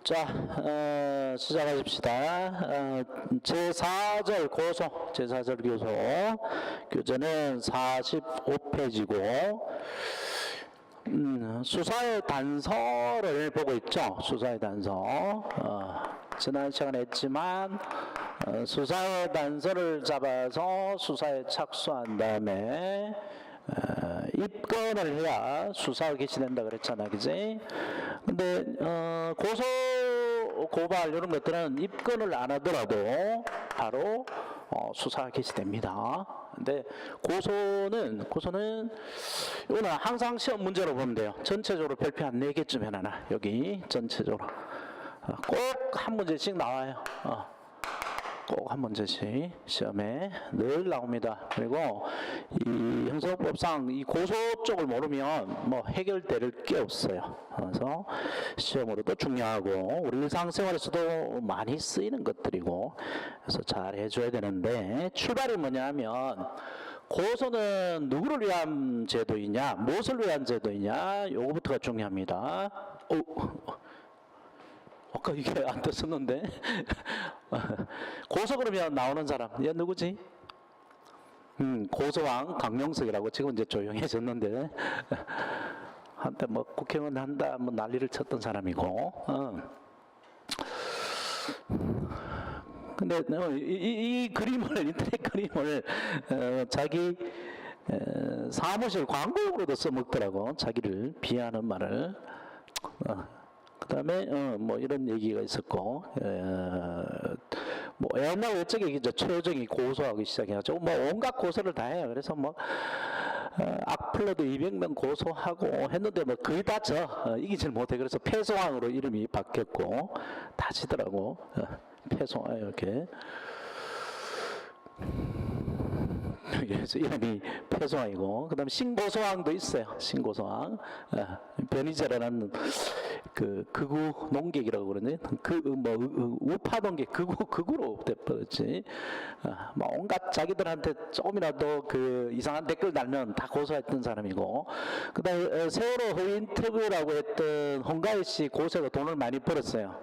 자, 시작하십시다. 제4절 고소, 제4절 교소. 교재는 45페이지고, 수사의 단서를 보고 있죠. 수사의 단서. 지난 시간에 했지만, 수사의 단서를 잡아서 수사에 착수한 다음에, 입건을 해야 수사가 개시된다 그랬잖아, 그지? 근데 고소, 고발 이런 것들은 입건을 안 하더라도 바로 수사가 개시됩니다. 근데 고소는 이거는 항상 시험 문제로 보면 돼요. 전체적으로 별표 한 4개쯤 해놔. 여기 전체적으로 꼭 한 문제씩 나와요. 꼭 한 문제씩 시험에 늘 나옵니다. 그리고 이 형사법상 이 고소 쪽을 모르면 뭐 해결될 게 없어요. 그래서 시험으로도 중요하고 우리 일상생활에서도 많이 쓰이는 것들이고, 그래서 잘 해줘야 되는데, 출발이 뭐냐면 고소는 누구를 위한 제도이냐, 무엇을 위한 제도이냐, 요거부터가 중요합니다. 아까 이게 안 떴었는데. 고소 그러면 나오는 사람, 얘 누구지? 고소왕 강용석이라고. 지금 이제 조용해졌는데 한때 뭐 국회의원 한다 뭐 난리를 쳤던 사람이고. 근데 이 그림을, 인터넷 그림을 자기 사무실 광고용으로도 써먹더라고. 자기를 비하하는 말을. 그 다음에 뭐 이런 얘기가 있었고, 뭐 옛날 외적에 이제 최효정이 고소하기 시작해가지고 뭐 온갖 고소를 다 해요. 그래서 뭐 악플러도 200명 고소하고 했는데 뭐 거의 다 이기질 못해. 그래서 패소왕으로 이름이 바뀌었고 다 지더라고. 패소왕 이렇게. 그래서 이름이 패소왕이고, 그 다음에 신고소왕도 있어요. 신고소왕. 변희재라는 그 극우 농객이라고 그러네. 우파 농객, 극우로 돼버렸지. 뭐 온갖 자기들한테 조금이라도 그 이상한 댓글 달면 다 고소했던 사람이고, 그 다음에 세월호 허위 인터뷰라고 했던 홍가희 씨 고소가 돈을 많이 벌었어요.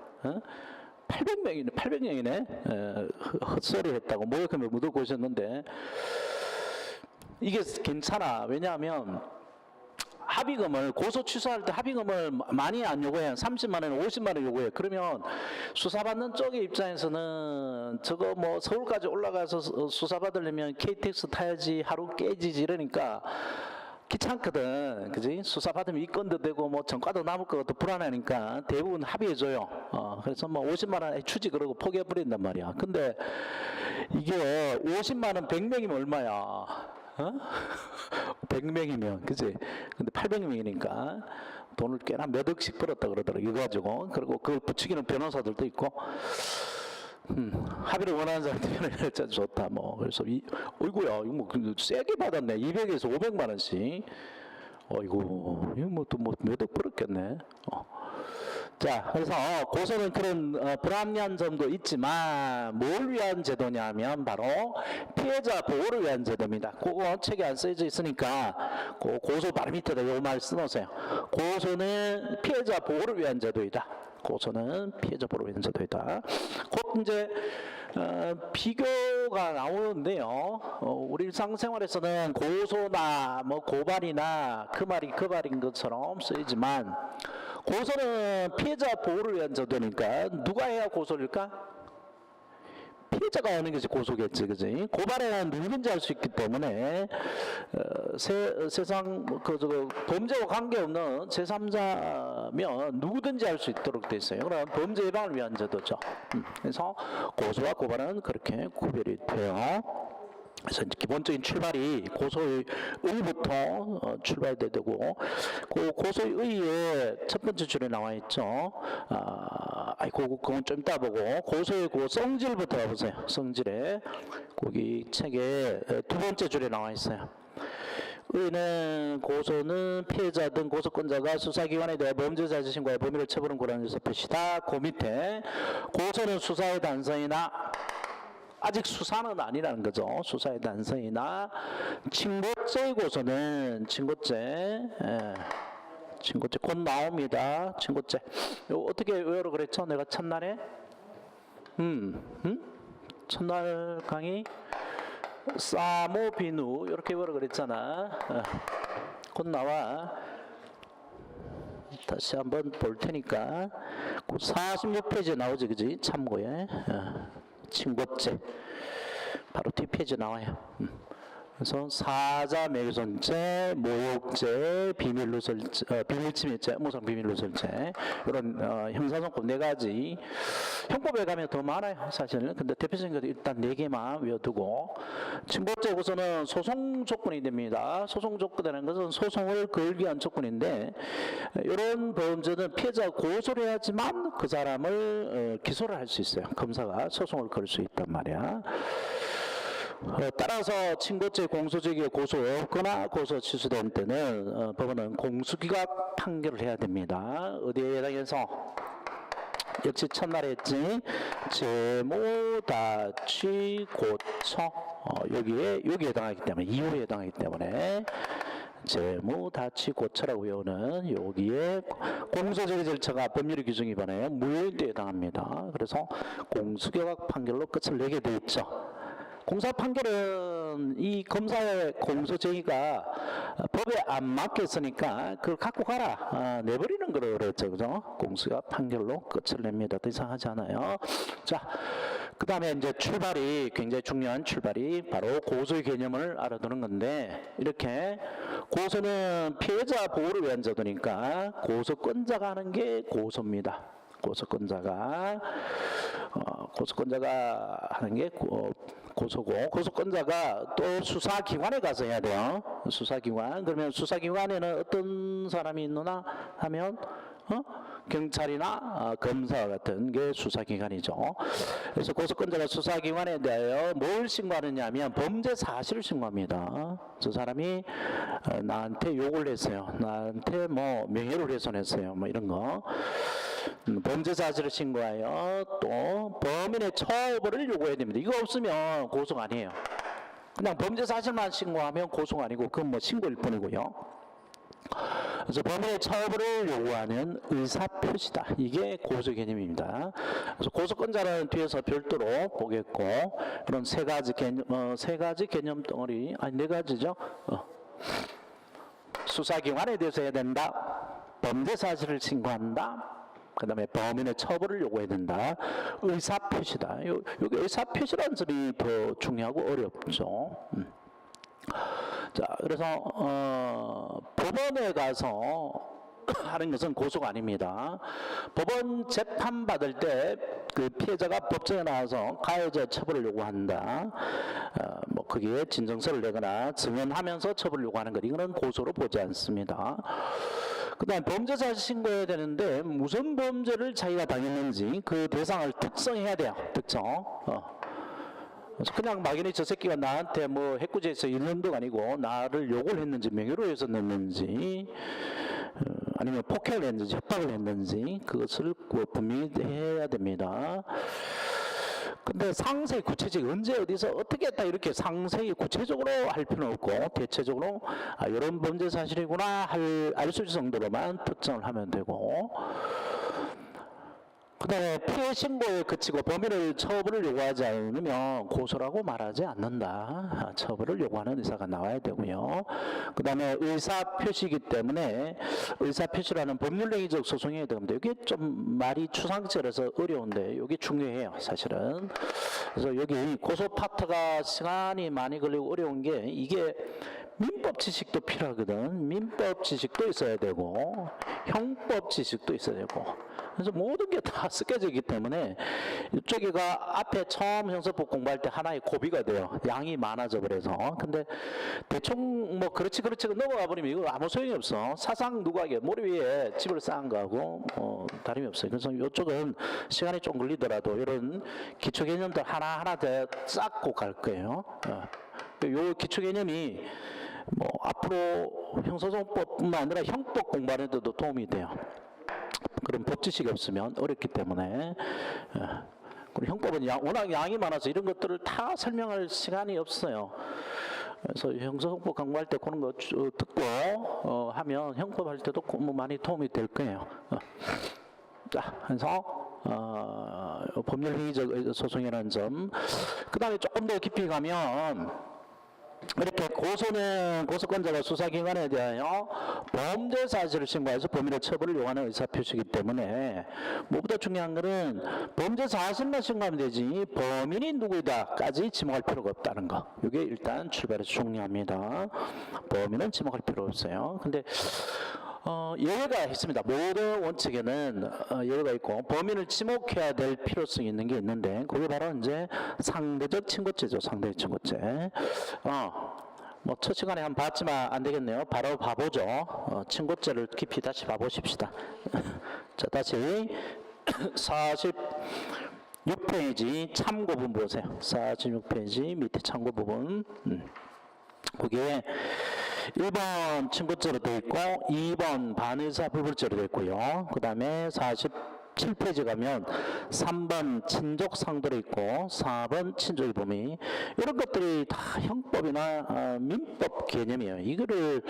800명이네. 헛소리 했다고 모욕하면 묻어고 오셨는데, 이게 괜찮아. 왜냐하면 합의금을, 고소 취소할 때 합의금을 많이 안 요구해. 30만 원, 50만 원 요구해. 그러면 수사받는 쪽의 입장에서는 저거 뭐 서울까지 올라가서 수사받으려면 KTX 타야지, 하루 깨지지 이러니까 귀찮거든. 그지? 수사받으면 이건도 되고 뭐 전과도 남을 것도 불안하니까 대부분 합의해줘요. 그래서 뭐 50만 원 추지 그러고 포기해버린단 말이야. 근데 이게 50만 원 100명이면 얼마야? 100명이면, 그지? 근데 800명이니까 돈을 꽤나 몇 억씩 벌었다 그러더라고. 이거 가지고. 그리고 그걸 부추기는 변호사들도 있고, 합의를 원하는 사람한테 변호사 좋다, 뭐. 그래서 어이구야, 이거 뭐 세게 받았네. 200에서 500만 원씩. 어이구, 이거 뭐 또 뭐 몇 억 벌었겠네. 자, 그래서 고소는 그런 불합리한 점도 있지만 뭘 위한 제도냐면 바로 피해자 보호를 위한 제도입니다. 그거 책에 안 쓰여져 있으니까 고소 바로 밑에다 이 말 써놓으세요. 고소는 피해자 보호를 위한 제도이다. 고소는 피해자 보호를 위한 제도이다. 곧 이제 비교가 나오는데요. 우리 일상생활에서는 고소나 뭐 고발이나 그 말이 그 말인 것처럼 쓰이지만, 고소는 피해자 보호를 위한 제도니까 누가 해야 고소일까? 피해자가 하는 것이 고소겠지, 그지? 고발에는 누구든지 할 수 있기 때문에 세상 범죄와 관계없는 제3자면 누구든지 할 수 있도록 돼 있어요. 그럼 범죄 예방을 위한 제도죠. 그래서 고소와 고발은 그렇게 구별이 돼요. 그래서 기본적인 출발이 고소의 의부터 출발돼야 되고, 그 고소의 의의 첫 번째 줄에 나와 있죠. 그건 좀 이따 보고, 고소의 그 성질부터 가보세요. 성질에 거기 책에 두 번째 줄에 나와 있어요. 의는 고소는 피해자 등 고소권자가 수사기관에 대해 범죄자 자신과의 범위를 처벌한 권한에서 표시다. 그 밑에 고소는 수사의 단서이나, 아직 수사는 아니라는 거죠. 수사의 단서이나, 친고죄의 고소는 친고죄 친고죄 곧 나옵니다. 친고죄. 이거 어떻게 외우라 그랬죠? 내가 첫날에 첫날 강의 사모 비누 이렇게 외우라 그랬잖아. 곧 나와. 다시 한번 볼 테니까 46페이지에 나오지, 그지? 참고에 친고죄 바로 뒷페이지에 나와요. 그래서 사자 매훼손죄, 모욕죄, 비밀침해죄, 무상 비밀누설죄 이런 형사소송법 4가지. 형법에 가면 더 많아요, 사실은. 근데 대표적인 것도 일단 4개만 외워두고, 친고죄 고소는 소송 조건이 됩니다. 소송 조건이라는 것은 소송을 걸기 위한 조건인데, 이런 범죄는 피해자가 고소를 해야지만 그 사람을 기소를 할 수 있어요. 검사가 소송을 걸 수 있단 말이야. 따라서 친고죄 공소제기에 고소 없거나 고소 취소된 때는 법원은 공수기각 판결을 해야 됩니다. 어디에 해당해서? 역시 첫날에 했지. 재모다취 고처 여기에 해당하기 때문에, 이유에 해당하기 때문에 재무다취 고처라고 외우는 여기에 공소제기 절차가 법률의 규정 위반에 무효인데 해당합니다. 그래서 공수기각 판결로 끝을 내게 돼 있죠. 공사 판결은 이 검사의 공소 제기가 법에 안 맞겠으니까 그걸 갖고 가라, 내버리는 거로 그랬죠, 그죠? 공수가 판결로 끝을 냅니다. 더 이상 하지 않아요. 자, 그 다음에 이제 출발이 굉장히 중요한 출발이 바로 고소의 개념을 알아두는 건데, 이렇게 고소는 피해자 보호를 위한 제도니까 고소권자가 하는 게 고소입니다. 고소권자가 하는 게 고소고, 고소권자가 또 수사기관에 가서 해야 돼요. 수사기관. 그러면 수사기관에는 어떤 사람이 있느냐 하면 경찰이나 검사 같은 게 수사기관이죠. 그래서 고소권자가 수사기관에 대하여 뭘 신고하느냐 하면 범죄 사실을 신고합니다. 저 사람이 나한테 욕을 했어요, 나한테 뭐 명예를 훼손했어요, 뭐 이런 거. 범죄 사실을 신고하여 또 범인의 처벌을 요구해야 됩니다. 이거 없으면 고소가 아니에요. 그냥 범죄 사실만 신고하면 고소가 아니고 그건 뭐 신고일 뿐이고요. 그래서 범인의 처벌을 요구하는 의사표시다. 이게 고소 개념입니다. 그래서 고소권자는 뒤에서 별도로 보겠고, 그런 세 가지 개념 덩어리, 아니 4가지죠. 수사기관에 대해서 해야 된다. 범죄 사실을 신고한다. 그 다음에 범인의 처벌을 요구해야 된다. 의사표시다. 여기 의사표시라는 점이 더 중요하고 어렵죠. 자, 그래서 법원에 가서 하는 것은 고소가 아닙니다. 법원 재판 받을 때 그 피해자가 법정에 나와서 가해자 처벌을 요구한다. 뭐 거기에 진정서를 내거나 증언하면서 처벌을 요구하는 것, 이거는 고소로 보지 않습니다. 그 다음에 범죄 사실 신고해야 되는데 무슨 범죄를 자기가 당했는지 그 대상을 특성해야 돼요. 특성. 그냥 막연히 저 새끼가 나한테 뭐 해코지해서 일년도가 아니고 나를 욕을 했는지 명예로 해서 냈는지 아니면 폭행을 했는지 협박을 했는지 그것을 분명히 해야 됩니다. 근데 상세히 구체적이 언제 어디서 어떻게 했다 이렇게 상세히 구체적으로 할 필요는 없고, 대체적으로 이런 범죄 사실이구나 알 수 있을 정도로만 특정을 하면 되고, 그 다음에 피해 신고에 그치고 범인을 처벌을 요구하지 않으면 고소라고 말하지 않는다. 처벌을 요구하는 의사가 나와야 되고요. 그 다음에 의사표시이기 때문에 의사표시라는 법률행위적 소송이 됩니다. 이게 좀 말이 추상적이라서 어려운데 이게 중요해요, 사실은. 그래서 여기 고소 파트가 시간이 많이 걸리고 어려운 게, 이게 민법 지식도 필요하거든. 민법 지식도 있어야 되고 형법 지식도 있어야 되고, 그래서 모든 게 다 섞여지기 때문에 이쪽이가 앞에 처음 형사법 공부할 때 하나의 고비가 돼요. 양이 많아져 버려서. 근데 대충 뭐 그렇지 넘어가 버리면 이거 아무 소용이 없어. 사상 누각에 머리 위에 집을 쌓은 거하고 다름이 없어요. 그래서 이쪽은 시간이 좀 걸리더라도 이런 기초 개념들 하나하나 더 쌓고 갈 거예요. 요 기초 개념이 뭐 앞으로 형사소송법뿐만 아니라 형법 공부하는 데도 도움이 돼요. 그런 법 지식이 없으면 어렵기 때문에. 그리고 형법은 워낙 양이 많아서 이런 것들을 다 설명할 시간이 없어요. 그래서 형사소송법 강구할 때 그런 거 듣고 하면 형법 할 때도 많이 도움이 될 거예요. 자, 그래서 법률행위적 소송이라는 점. 그 다음에 조금 더 깊이 가면 이렇게 고소는 고소권자가 수사기관에 대하여 범죄 사실을 신고해서 범인의 처벌을 요구하는 의사표시이기 때문에 무엇보다 중요한 것은 범죄 사실만 신고하면 되지 범인이 누구이다까지 지목할 필요가 없다는 거. 이게 일단 출발해서 중요합니다. 범인은 지목할 필요 없어요. 근데 예외가 있습니다. 모든 원칙에는 예외가 있고 범인을 지목해야 될 필요성이 있는 게 있는데 그게 바로 이제 상대적 친고죄죠. 상대적 친고죄. 뭐 첫 시간에 한번 봤지만 안 되겠네요. 바로 봐보죠. 친고죄를 깊이 다시 봐보십시다. 자, 다시 46페이지 참고 부분 보세요. 46페이지 밑에 참고 부분. 거기에 1번 친고죄로 되어 있고 2번 반의사 불벌죄로 되어 있고요. 그 다음에 47페이지 가면 3번 친족 상도로 있고 4번 친족의 범위. 이런 것들이 다 형법이나 민법 개념이에요. 이거를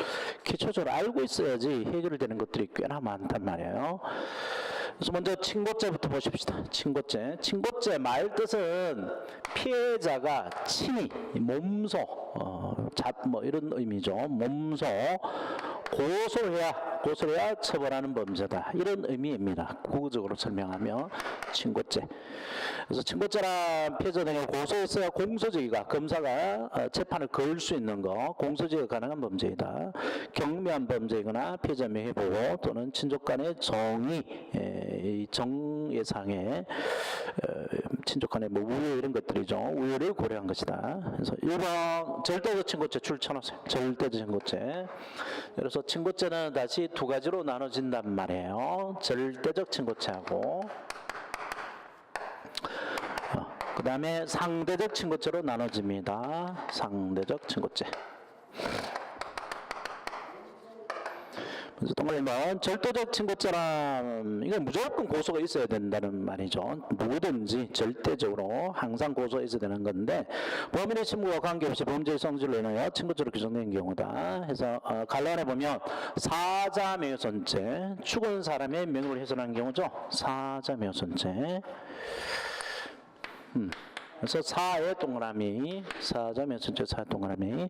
기초적으로 알고 있어야지 해결되는 것들이 꽤나 많단 말이에요. 그래서 먼저 친고죄부터 보십시다. 친고죄. 친고죄 말 뜻은 피해자가 친히 몸소 뭐 이런 의미죠. 몸소 고소를 해야 처벌하는 범죄다. 이런 의미입니다. 구구적으로 설명하면 친고죄. 그래서 친고죄란 피해자 등의 고소했어야 공소지가 검사가 재판을 걸 수 있는 거, 공소지가 가능한 범죄이다. 경미한 범죄이거나 피해자 명예보호 또는 친족 간의 정예상의 친족 간의 뭐 우애 이런 것들이죠. 우애를 고려한 것이다. 그래서 1번 절대적 친고죄 줄 쳐놓으세요. 절대적 친고죄. 그래서 친고죄는 다시 두 가지로 나눠진단 말이에요. 절대적 친고죄하고 그 다음에 상대적 친고죄로 나눠집니다. 상대적 친고죄. 그래서 동그라미는 절대적 친고죄란 이건 무조건 고소가 있어야 된다는 말이죠. 누구든지 절대적으로 항상 고소가 있어야 되는 건데 범인의 친구와 관계없이 범죄의 성질로 인하여 친고죄로 규정된 경우다. 해서 관련해 보면 사자명예훼손죄, 죽은 사람의 명예를 훼손하는 경우죠. 사자명예훼손죄. 그래서 사의 동그라미, 사자명예훼손죄 사의 동그라미,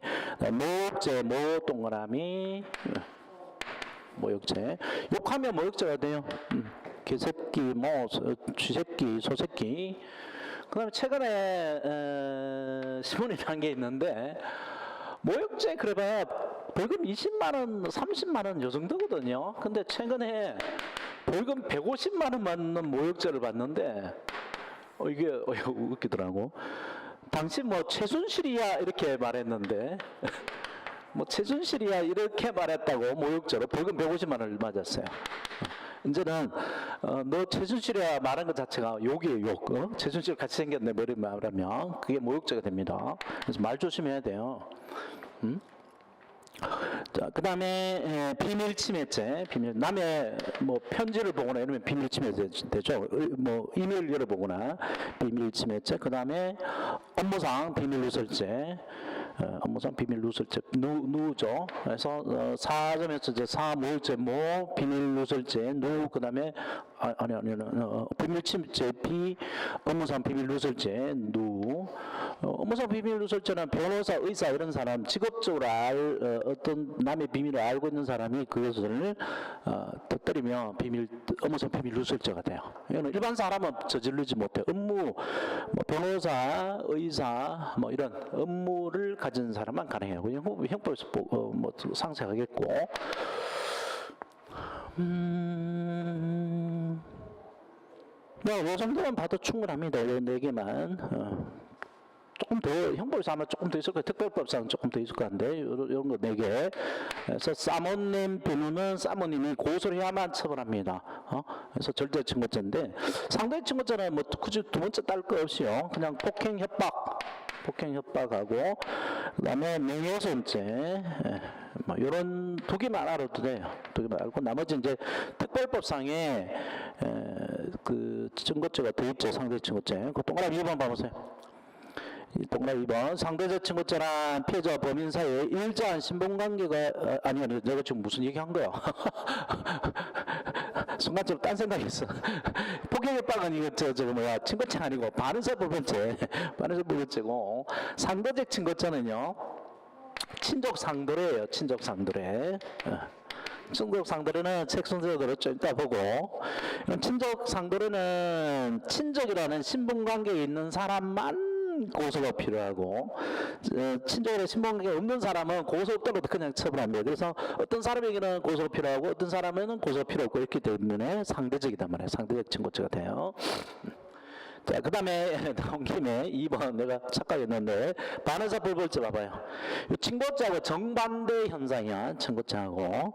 모욕죄 모 동그라미. 모욕죄. 욕하면 모욕죄가 돼요. 개새끼, 뭐 쥐새끼, 소새끼. 그 다음에 최근에 신문이 난 게 있는데 모욕죄 그래봐야 벌금 20만원, 30만원 요 정도거든요. 근데 최근에 벌금 150만원 받는 모욕죄를 봤는데 이게 웃기더라고. 당신 뭐 최순실이야 이렇게 말했는데 뭐 최순실이야 이렇게 말했다고 모욕죄로 벌금 150만원을 맞았어요. 이제는 너 최순실이야 말한 것 자체가 욕이에요. 욕. 최순실 같이 생겼네 머리 말하면 그게 모욕죄가 됩니다. 그래서 말 조심해야 돼요. 자, 그 다음에 비밀침해죄. 남의 뭐 편지를 보거나 이러면 비밀침해 되죠. 뭐 이메일 열어보거나 비밀침해죄. 그 다음에 업무상 비밀누설죄. 업무상 비밀누설죄 누죠. 그래서 사점에서 사무죄 모 비밀누설죄 누. 그 다음에 비밀침해죄 업무상 비밀누설죄 누. 업무상 비밀누설죄는 변호사, 의사 이런 사람 직업적으로 어떤 남의 비밀을 알고 있는 사람이 그것을 터뜨리면 업무상 비밀누설죄가 돼요. 이거는 일반 사람은 저지르지 못해. 업무, 뭐 변호사, 의사 뭐 이런 업무를 가진 사람만 가능해요. 형법에서 뭐 상세하겠고. 이 정도만 봐도 충분합니다. 이 4개만. 조금 더, 형법에서 아마 조금 더 있을 거예요. 특별법상은 조금 더 있을 것 같은데, 이런 거 4개. 그래서 사모님 비누는 사모님이 고소를 해야만 처벌합니다. 그래서 절대 친고죄인데, 상대 친고죄는 뭐 굳이 두 번째 딸 거 없이요. 그냥 폭행 협박하고, 그 다음에 명예훼손죄, 뭐, 요런 2개만 알아도 돼요. 2개만 알고, 나머지 이제 특별법상에, 그, 친고죄가 더 있죠. 상대 친고죄. 그 동그라미 2번 봐보세요. 동그라미 2번. 상대적 친고죄란 피해자와 범인 사이에 일정한 신분관계가 아니 내가 지금 무슨 얘기한 거야? 순간적으로 딴 생각했어. 폭행협박은 이거 저거 뭐야 친고죄 아니고 반의사불벌죄 반의사불벌죄고 상대적 친고죄는요 친족 상도례예요. 친족 상도례. 친족 상도례는 책 순서대로 좀 이따 보고 친족 상도례는 친족이라는 신분관계에 있는 사람만 고소가 필요하고 친족으로 신분관계 없는 사람은 고소 없더라도 그냥 처벌합니다. 그래서 어떤 사람에게는 고소가 필요하고 어떤 사람에는 고소가 필요 없고 있기 때문에 상대적이단 말이에요. 상대적 친고죄가 돼요. 자, 그 다음에 나온 김에 2번 내가 착각했는데 반의사불벌죄 봐봐요. 친고죄하고 정반대 현상이야. 친고죄하고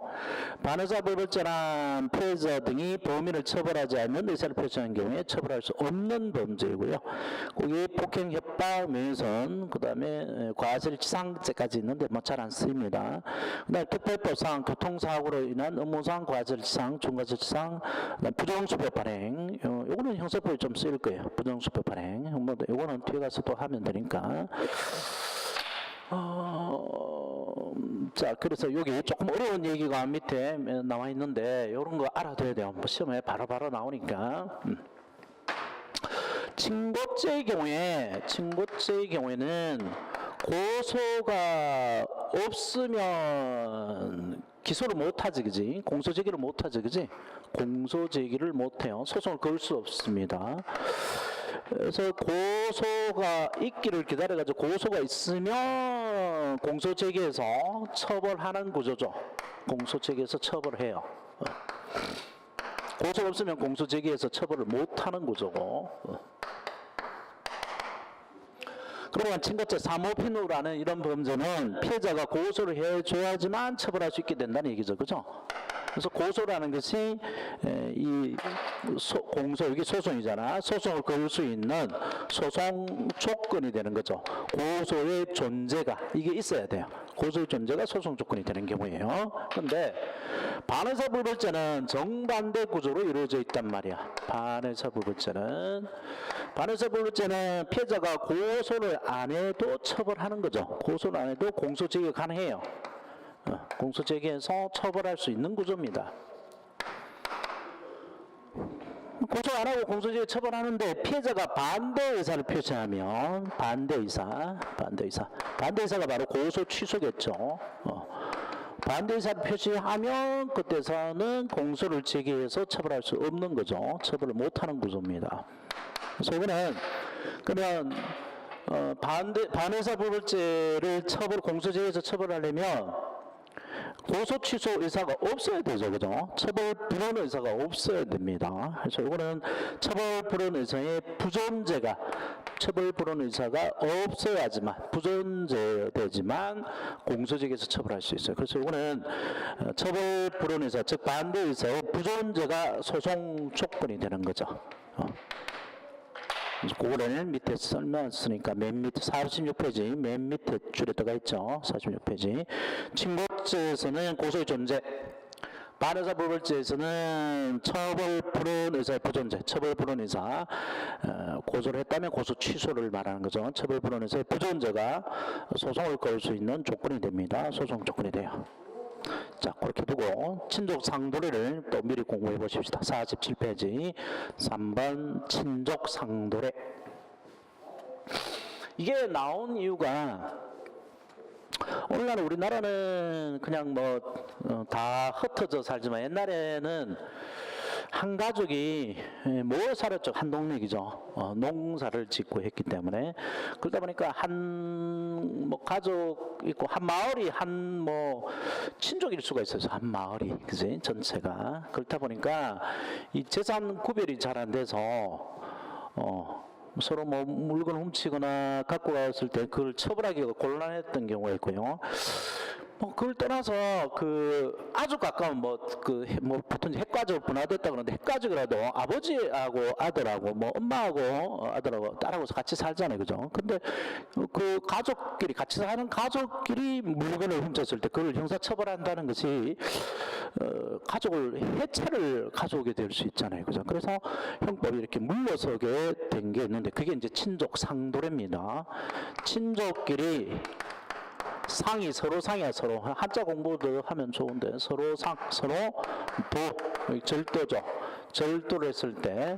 반의사불벌죄란 피해자 등이 범인을 처벌하지 않는 의사를 표시한 경우에 처벌할 수 없는 범죄이고요. 거기 폭행, 협박, 명예훼손, 그 다음에 과실치상죄까지 있는데 뭐 잘 안 쓰입니다. 그 다음에 특별법상 교통사고로 인한 업무상 과실치상, 중과실치상, 부정수표 발행 요거는 형사법에 좀 쓰일 거예요. 부정수표 발행. 뭐 이거는 뒤에 가서 또 하면 되니까. 자, 그래서 여기 조금 어려운 얘기가 밑에 나와 있는데 이런 거 알아둬야 돼요. 뭐 시험에 바로바로 나오니까. 친고죄의 경우에는 고소가 없으면 기소를 못하지, 그지? 공소제기를 못하지, 그지? 공소제기를 못해요. 소송을 걸 수 없습니다. 그래서 고소가 있기를 기다려가지고 고소가 있으면 공소제기에서 처벌하는 구조죠. 공소제기에서 처벌해요. 고소가 없으면 공소제기에서 처벌을 못하는 구조고. 그러면 친고죄 사모피누라는 이런 범죄는 피해자가 고소를 해줘야지만 처벌할 수 있게 된다는 얘기죠. 그죠? 그래서 고소라는 것이 공소, 이게 소송이잖아. 소송을 걸 수 있는 소송 조건이 되는 거죠. 고소의 존재가 이게 있어야 돼요. 고소의 존재가 소송 조건이 되는 경우예요. 그런데 반의사불벌죄는 정반대 구조로 이루어져 있단 말이야. 반의사불벌죄는 피해자가 고소를 안 해도 처벌하는 거죠. 고소를 안 해도 공소제기가 가능해요. 공소제기해서 처벌할 수 있는 구조입니다. 고소 안 하고 공소제기 처벌하는데 피해자가 반대 의사를 표시하면 반대 의사가 바로 고소 취소겠죠. 반대 의사를 표시하면 그때서는 공소를 제기해서 처벌할 수 없는 거죠. 처벌을 못하는 구조입니다. 그래서 이거는 그러면 반의사불벌죄를 공소제기해서 처벌하려면 고소 취소 의사가 없어야 되죠. 그죠? 처벌 불원 의사가 없어야 됩니다. 그래서 이거는 처벌 불원 의사의 부존재가 처벌 불원 의사가 없어야지만 부존재되지만 공소제기에서 처벌할 수 있어요. 그래서 이거는 처벌 불원 의사 즉 반대 의사의 부존재가 소송 조건이 되는 거죠. 그거를 밑에 설명했으니까 맨 밑에 46페이지 맨 밑에 줄에 들어가 있죠. 46페이지. 친고죄에서는 고소의 존재, 반의사불벌죄에서는 처벌 불원 의사의 부존재, 처벌 불원 의사 고소를 했다면 고소 취소를 말하는 거죠. 처벌 불원 의사의 부존재가 소송을 걸 수 있는 조건이 됩니다. 소송 조건이 돼요. 자, 그렇게 두고 친족 상도례를 또 미리 공부해 보십시다. 47페이지 3번 친족 상도례. 이게 나온 이유가 오늘날 우리나라는 그냥 뭐 다 흩어져 살지만 옛날에는 한 가족이 모여 살았죠. 한 동네이죠. 농사를 짓고 했기 때문에 그러다 보니까 한 뭐 가족 있고 한 마을이 한 뭐 친족일 수가 있어요. 한 마을이 그지 전체가 그렇다 보니까 이 재산 구별이 잘 안 돼서 서로 뭐 물건 훔치거나 갖고 갔을 때 그걸 처벌하기가 곤란했던 경우가 있고요. 뭐 그걸 떠나서 그 아주 가까운 뭐 보통 핵가족 분화됐다 그러는데 핵가족이라도 아버지하고 아들하고 뭐 엄마하고 아들하고 딸하고 같이 살잖아요, 그죠? 근데 그 가족끼리 같이 사는 가족끼리 물건을 훔쳤을 때 그걸 형사처벌한다는 것이 가족을 해체를 가져오게 될 수 있잖아요, 그죠? 그래서 형법이 이렇게 물러서게 된 게 있는데 그게 이제 친족 상도례입니다. 친족끼리 상이 서로 상이야 서로 한자 공부도 하면 좋은데 서로 도 절도죠. 절도를 했을 때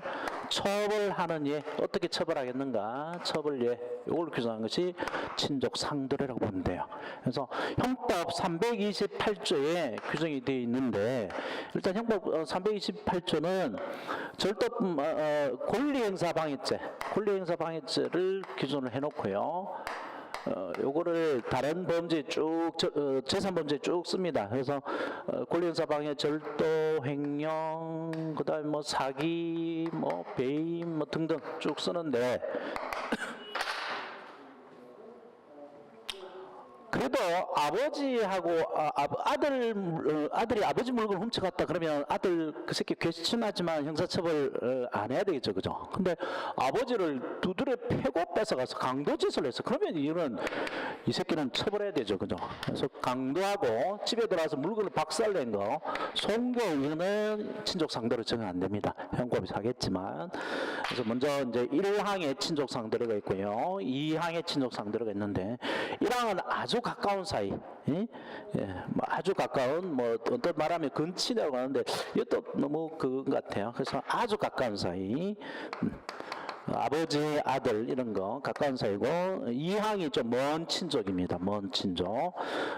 처벌하는 예 어떻게 처벌하겠는가 처벌예 이걸 규정한 것이 친족 상도례라고 보면 돼요. 그래서 형법 328조에 규정이 되어 있는데 일단 형법 328조는 절도 권리행사방해죄를 기준을 해놓고요. 요거를 다른 범죄 쭉 재산범죄 쭉 씁니다. 그래서 권리행사방해, 절도, 횡령, 그다음에 뭐 사기, 뭐 배임, 뭐 등등 쭉 쓰는데 그래도 아버지하고 아들이 아버지 물건을 훔쳐갔다 그러면 아들 그 새끼 괘씸하지만 형사처벌 안 해야 되겠죠, 그죠? 근데 아버지를 두드려 패고 뺏어가서 강도짓을 했어. 그러면 이거는 이 새끼는 처벌해야 되죠, 그죠? 그래서 강도하고 집에 들어와서 물건을 박살낸 거, 송교 이거는 친족 상도로 정은 안 됩니다. 형법이 하겠지만. 그래서 먼저 이제 1항에 친족 상도가 있고요, 2항에 친족 상도가 있는데 1항은 아주 가까운 사이, 예? 뭐 아주 가까운 뭐 어떤 말하면 근친이라고 하는데 이것도 너무 그건 같아요. 그래서 아주 가까운 사이, 아버지 아들 이런 거 가까운 사이고 2항이 좀 먼 친족입니다. 먼 친족.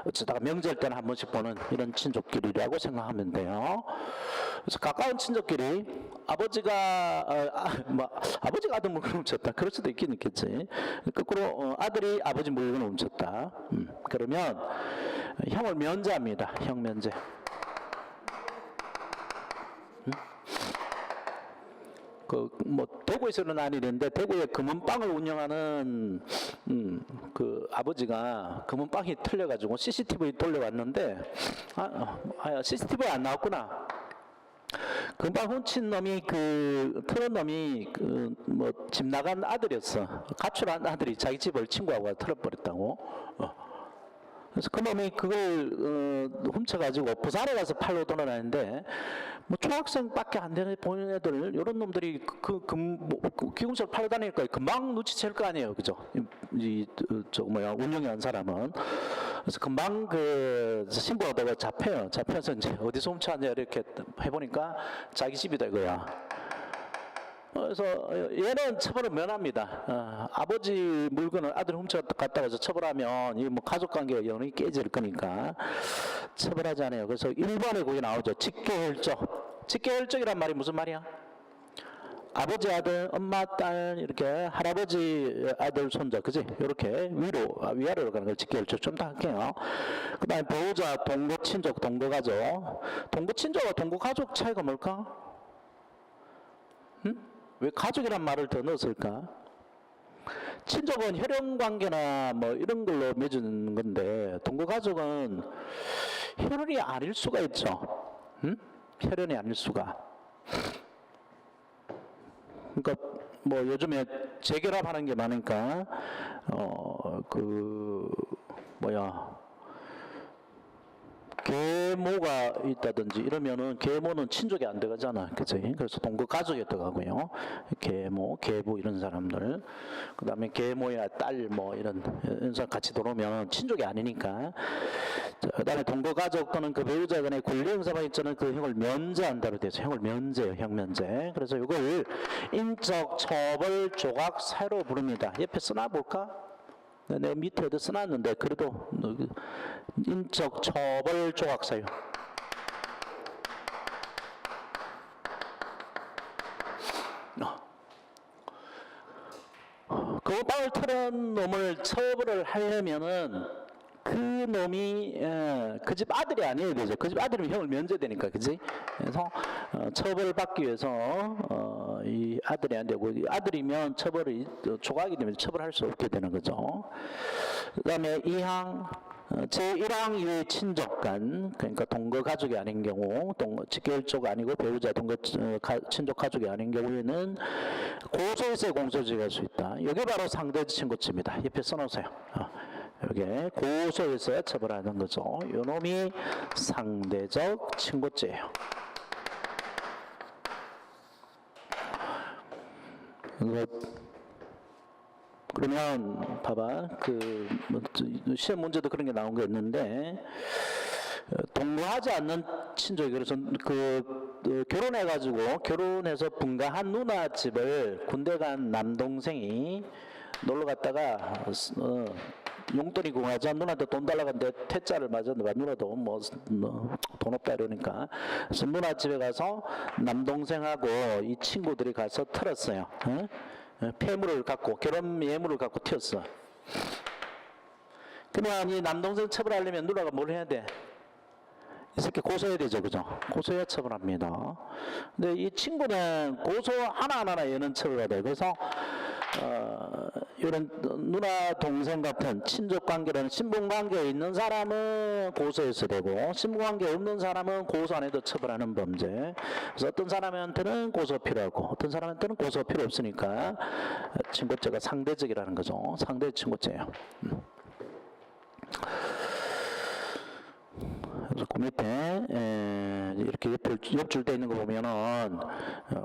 어쩌다가 명절 때는 한 번씩 보는 이런 친족끼리라고 생각하면 돼요. 그래서 가까운 친족끼리 아버지가 아버지가 아들 물건을 훔쳤다. 그럴 수도 있긴 있겠지. 거꾸로 아들이 아버지 물건을 훔쳤다. 그러면 형을 면제합니다. 형 면제. 뭐 대구에서 일어난 일인데 대구에 금은방을 운영하는 그 아버지가 금은방이 틀려가지고 CCTV 돌려왔는데 CCTV에 안 나왔구나. 금방 훔친 놈이 틀은 놈이 뭐 집 나간 아들이었어. 가출한 아들이 자기 집을 친구하고 틀어버렸다고. 그래서 그놈이 그걸 훔쳐가지고 부산에 가서 팔로 돌아다니는데 뭐 초학생밖에 안 되는 보는 애들 이런 놈들이 기공차를 팔러 다니니까 금방 눈치챌 거 아니에요, 그죠? 운영해 한 사람은. 그래서 금방 신고가 되고 잡혀서 이제 어디서 훔쳐왔냐 이렇게 해보니까 자기 집이다 이거야. 그래서 얘는 처벌을 면합니다. 아버지 물건을 아들 훔쳐갔다고 해서 처벌하면 이 뭐 가족관계가 영원히 깨질 거니까 처벌하지 않아요. 그래서 1번에 거기 나오죠. 직계혈적. 직계혈적이란 말이 무슨 말이야? 아버지 아들, 엄마 딸 이렇게 할아버지 아들 손자, 그지? 이렇게 위아래로 가는 걸 직계혈적. 좀 더 할게요. 그 다음에 보호자, 동거친족, 동거가족. 동거친족과 동거가족 차이가 뭘까? 왜 가족이란 말을 더 넣었을까? 친족은 혈연관계나 뭐 이런 걸로 맺은 건데 동거가족은 혈연이 아닐 수가 있죠. 혈연이 아닐 수가. 그러니까 뭐 요즘에 재결합하는 게 많으니까 계모가 있다든지 이러면은 계모는 친족이 안 들어가잖아, 그치? 그래서 동거 가족에 들어가고요. 계모, 계부 이런 사람들, 그 다음에 계모야 딸 뭐 이런 사람 같이 들어오면 친족이 아니니까. 그 다음에 동거 가족 또는 그 배우자 간의 권리행사방 있잖아요. 그 형을 면제한다고 되죠. 형을 면제요, 형 면제. 그래서 이걸 인적 처벌 조각 사유로 부릅니다. 옆에 써놔볼까? 내 밑에 어디 써놨는데 그래도 인적 처벌 조각 사유. 그 빵을 털은 놈을 처벌을 하려면은 그 놈이 그 집 아들이 아니어야 되죠. 그 집 아들이면 형을 면제되니까, 그지? 그래서 처벌받기 위해서 이 아들이 안 되고, 아들이면 처벌이 조각이 되면 처벌할 수 없게 되는 거죠. 그 다음에 2항 제1항 친족간, 그러니까 동거 가족이 아닌 경우, 직계혈족 아니고 배우자 동거 친족 가족이 아닌 경우에는 고소에서의 공소지가 할 수 있다. 여기 바로 상대 친고죄입니다. 옆에 써놓으세요. 여기 고소에서 처벌하는 거죠. 요놈이 상대적 친고죄예요. 그러면 봐봐, 시험 문제도 그런 게 나온 게 있는데, 동거하지 않는 친족이, 그래서 결혼해가지고 결혼해서 분가한 누나 집을 군대 간 남동생이 놀러 갔다가 용돈이 궁하자 누나한테 돈 달라고 하는데 퇴짜를 맞았는데 누나도 뭐 돈 없다 이러니까, 그래서 누나 집에 가서 남동생하고 이 친구들이 가서 털었어요. 폐물을 갖고, 결혼 예물을 갖고 튀었어. 그러면 이 남동생 처벌하려면 누나가 뭘 해야 돼? 이 새끼 고소해야 되죠, 그죠? 고소해야 처벌합니다. 근데 이 친구는 고소 하나하나 얘는 처벌받아요. 그래서 이런 누나 동생 같은 친족 관계라는 신분 관계에 있는 사람은 고소해서 되고, 신분 관계 없는 사람은 고소 안 해도 처벌하는 범죄. 그래서 어떤 사람한테는 고소 필요하고 어떤 사람한테는 고소 필요 없으니까 친고죄가 상대적이라는 거죠. 상대 친고죄예요. 그래서 그 밑에 이렇게 옆줄 돼 있는 거 보면은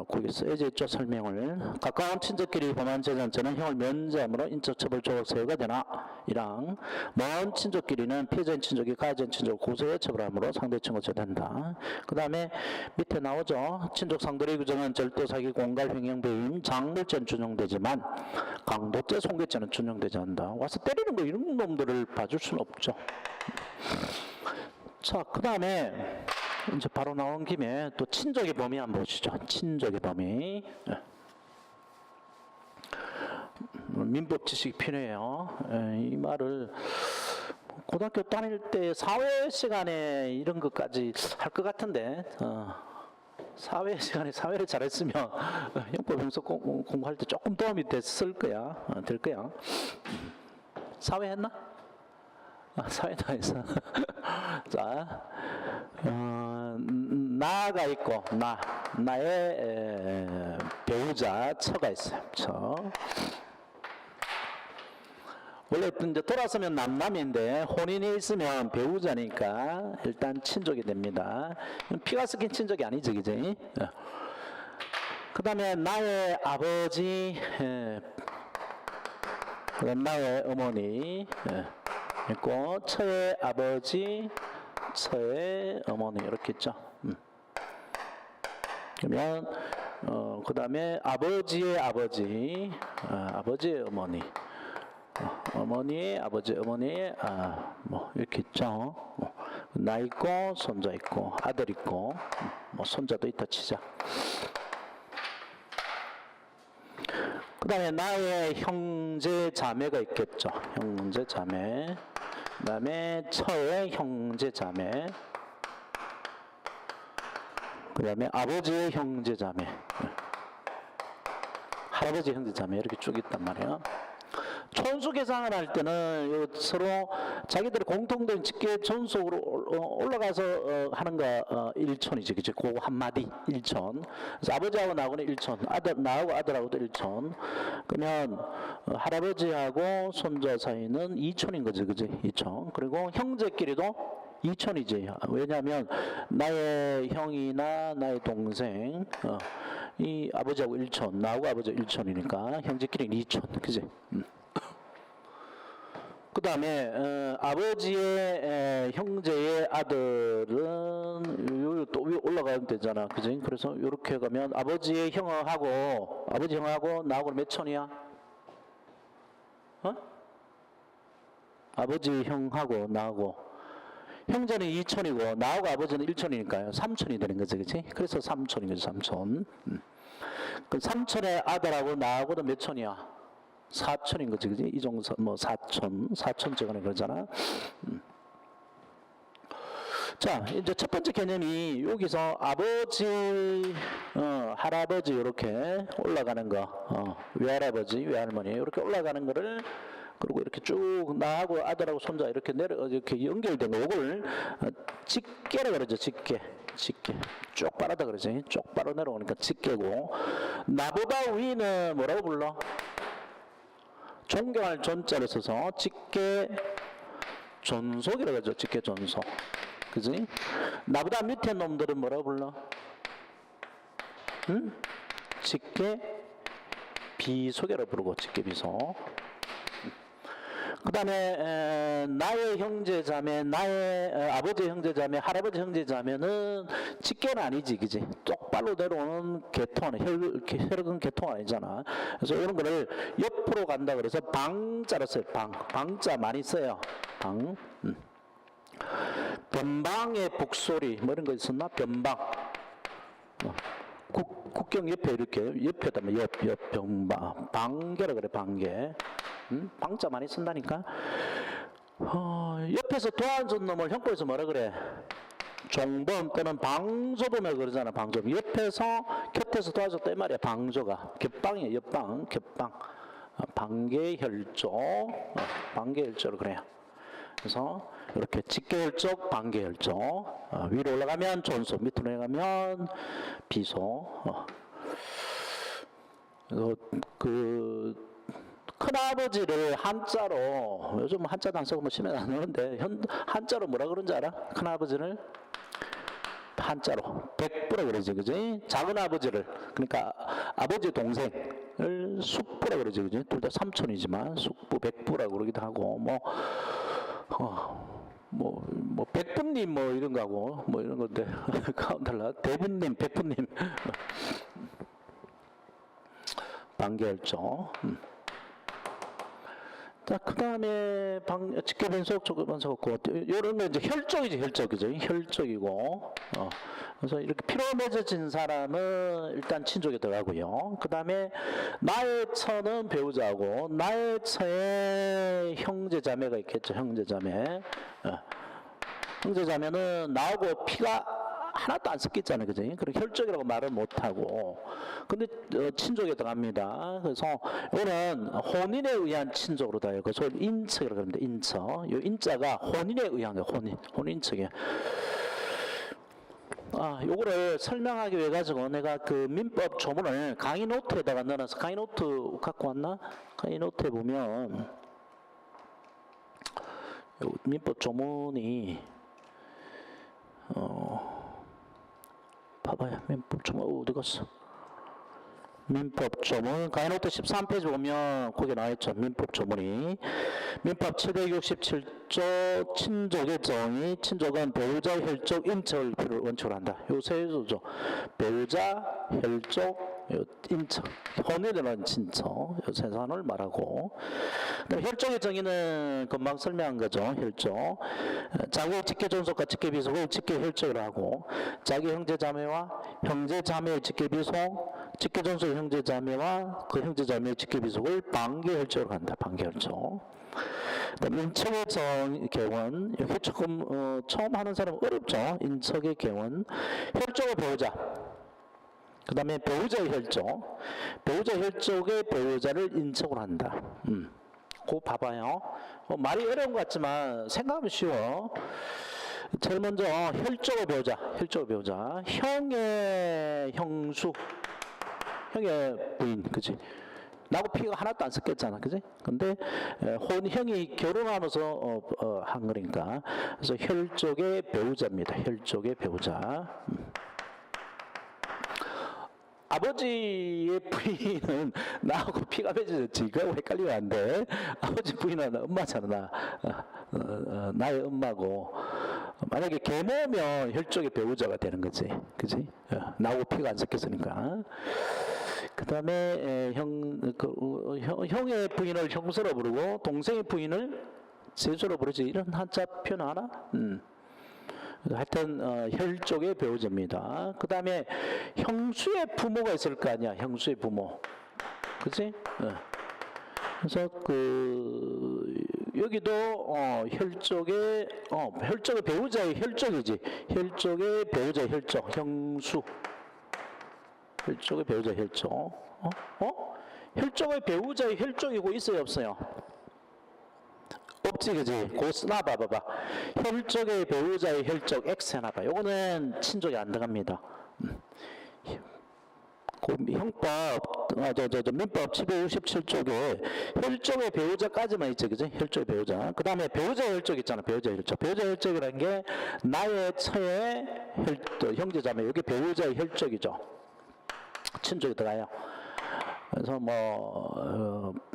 거기 써져 있죠. 설명을. 가까운 친족끼리 범한 재산죄는 형을 면제함으로 인적처벌 조각 사유가 되나, 1항. 먼 친족끼리는 피해자인 친족이 가해자인 친족을 고소해 처벌함으로 상대 친고죄 된다. 그 다음에 밑에 나오죠. 친족 상대의 규정은 절도, 사기, 공갈, 횡령, 배임, 장물죄는 준용되지만 강도죄, 손괴죄는 준용되지 않는다. 와서 때리는 거 이런 놈들을 봐줄 수는 없죠. 자, 그 다음에 이제 바로 나온 김에 또 친족의 범위 한번 보시죠. 친족의 범위. 민법 지식이 필요해요. 이 말을 고등학교 다닐 때 사회 시간에 이런 것까지 할 것 같은데, 사회 시간에 사회를 잘했으면 형법 형사 공부할 때 조금 도움이 됐을 거야. 될 거야. 사회 했나? 사회도 했어. 자, 나가 있고, 나의 배우자, 처가 있어요. 처. 원래 이제 돌아서면 남남인데 혼인이 있으면 배우자니까 일단 친족이 됩니다. 피가 섞인 친족이 아니죠, 그지? 그 다음에 나의 아버지, 나의 어머니 있고, 처의 아버지, 처의 어머니 이렇게 있죠. 그러면 그 다음에 아버지의 아버지, 아버지의 어머니, 어머니의 아버지, 어머니의 뭐 이렇게 있죠. 나 있고, 손자 있고, 아들 있고, 뭐 손자도 있다 치자. 그 다음에 나의 형제 자매가 있겠죠. 형제 자매. 그 다음에 처의 형제 자매. 그 다음에 아버지의 형제 자매. 할아버지 형제 자매 이렇게 쭉 있단 말이에요. 촌수 계산을 할 때는 서로 자기들의 공통된 직계 존속으로 올라가서 하는 거 1촌이지, 그치? 그 한마디 1촌. 그래서 아버지하고 나하고는 1촌, 나하고 아들하고도 1촌. 그러면 할아버지하고 손자 사이는 2촌인 거지, 그치? 2촌. 그리고 형제끼리도 2촌이지. 왜냐하면 나의 형이나 나의 동생, 이 아버지하고 1촌, 나하고 아버지 1촌이니까 형제끼리는 2촌, 그치? 그 다음에 아버지의 형제의 아들은 또 위에 올라가면 되잖아, 그지? 그래서 이렇게 가면 아버지의 아버지 형하고 나하고 몇 촌이야? 아버지 형하고 나하고 형제는 2촌이고 나하고 아버지는 1촌이니까요 3촌이 되는 거지, 그치? 그래서 3촌인 거지, 3촌. 그 3촌의 아들하고 나하고도 몇 촌이야? 4촌인 거지, 그지? 이종서, 뭐, 4촌 적어내 그러잖아. 자, 이제 첫 번째 개념이 여기서 아버지, 할아버지, 이렇게 올라가는 거, 외할아버지, 외할머니, 이렇게 올라가는 거를 그리고 이렇게 쭉 나하고 아들하고 손자 이렇게 이렇게 연결된 거, 이걸 직계라 그러죠. 직계 쭉 빠르다 그러지. 쭉 빠르 내려오니까 직계고, 나보다 위는 뭐라고 불러? 존경할 존자를 써서 직계 존속이라고 하죠. 직계 존속. 그지? 나보다 밑에 놈들은 뭐라고 불러? 응? 직계 비속이라고 부르고, 직계 비속. 그 다음에 나의 형제자매, 나의 아버지 형제자매, 할아버지 형제자매는 직계는 아니지, 그지? 똑바로 내려오는 계통은 혈액은 계통 아니잖아. 그래서 이런 거를 옆으로 간다 그래서 방자로 써요. 방자 많이 써요. 방. 변방의 북소리 뭐 이런 거 있었나? 변방. 국경 옆에 이렇게 옆에다 옆 변방 방계라 그래. 방계. 방자 많이 쓴다니까. 옆에서 도와준 놈을 형법에서 뭐라 그래? 종범 또는 방조범이라고 그러잖아. 방조범. 옆에서 곁에서 도와줬다 이 말이야. 방조가 겹방이에요. 옆방 겹방. 방계혈조. 방계혈조로 그래요. 그래서 이렇게 직계혈족, 방계혈족. 위로 올라가면 존속, 밑으로 내려가면 비속. 큰아버지를 한자로, 요즘 한자도 안 쓰고 뭐 심해 안 하는데, 한자로 뭐라 그런지 알아? 큰아버지를 한자로 백부라 그러지, 그지? 작은아버지를, 그러니까 아버지 동생을 숙부라 그러지, 그지? 둘 다 삼촌이지만 숙부, 백부라고 그러기도 하고, 백부님 뭐 이런 거하고 뭐 이런 건데 가운데라 대부님, 백부님. 방계혈조. 자, 그 다음에 직계변속, 족변속 없고, 요런 거 이제 혈족이지, 혈족이죠. 혈족이고. 그래서 이렇게 피로 맺어진 사람은 일단 친족에 들어가고요. 그 다음에 나의 처는 배우자고, 나의 처에 형제자매가 있겠죠, 형제자매. 형제자매는 나하고 피가 하나도 안 섞였잖아요, 그죠? 그럼 혈족이라고 말을 못하고, 근데 친족에 들어갑니다. 그래서 이거는 혼인에 의한 친족으로 다요. 그래서 인척이라고 합니다. 인척. 이 인자가 혼인에 의한 거예요. 혼인척이에요. 요거를 설명하기 위해 가지고 내가 그 민법 조문을 강의 노트에다가 넣어놔서, 강의 노트 갖고 왔나? 강의 노트에 보면 요 민법 조문이 봐봐요. 민법 조문 어디 갔어? 민법 조문 강의 노트 13페이지 보면 거기 나와있죠. 민법 조문이 민법 767조 친족의 정의. 친족은 배우자, 혈족, 인척을 원칙으로 한다. 요 세 조죠. 배우자, 혈족, 인척, 혼인에 대한 친척, 요 세 사안을 말하고, 혈족의 정의는 금방 설명한 거죠. 혈족, 자기 직계존속과 직계비속을 직계혈족이라고 하고, 자기 형제자매와 형제자매의 직계비속, 직계존속 형제자매와 그 형제자매의 직계비속을 방계혈족으로 한다. 방계혈족. 인척의 개원, 이렇게 조금 처음 하는 사람은 어렵죠. 인척의 개원, 혈족의 배우자, 그 다음에 배우자의 혈족, 배우자 혈족의 배우자를 인척으로 한다. 그거 봐봐요. 말이 어려운 것 같지만 생각하면 쉬워. 제일 먼저 혈족의 배우자, 혈족의 배우자, 형의 형수, 형의 부인, 그치? 나하고 피가 하나도 안 섞였잖아, 그지? 근데 형이 결혼하면서 한 거니까. 그래서 혈족의 배우자입니다. 혈족의 배우자. 아버지의 부인은 나하고 피가 맺어졌지. 그거 헷갈리면 안 돼. 아버지 부인은 엄마잖아. 나의 엄마고. 만약에 계모면 혈족의 배우자가 되는 거지, 그지? 나하고 피가 안 섞였으니까. 그 다음에 형의 부인을 형수로 부르고 동생의 부인을 제수로 부르지. 이런 한자 표현 하나? 하여튼 혈족의 배우자입니다. 그 다음에 형수의 부모가 있을 거 아니야. 형수의 부모, 그치? 그래서 여기도 혈족의 배우자의 혈족이지. 혈족의 배우자의 혈족, 형수. 혈족의 배우자 혈족. 혈족의 배우자의 혈족이고 있어요, 없어요? 없지, 그지? 고 쓰나봐, 봐봐. 혈족의 배우자의 혈족 X 해놔봐. 요거는 친족이 안 들어갑니다. 형법, 민법 757쪽에 혈족의 배우자까지만 있지, 그지? 혈족의 배우자. 그 다음에 배우자 혈족 있잖아, 배우자 혈족. 배우자 혈족이라는 게 나의 처의 형제자매, 여기 배우자의 혈족이죠. 친족이 들어가요. 그래서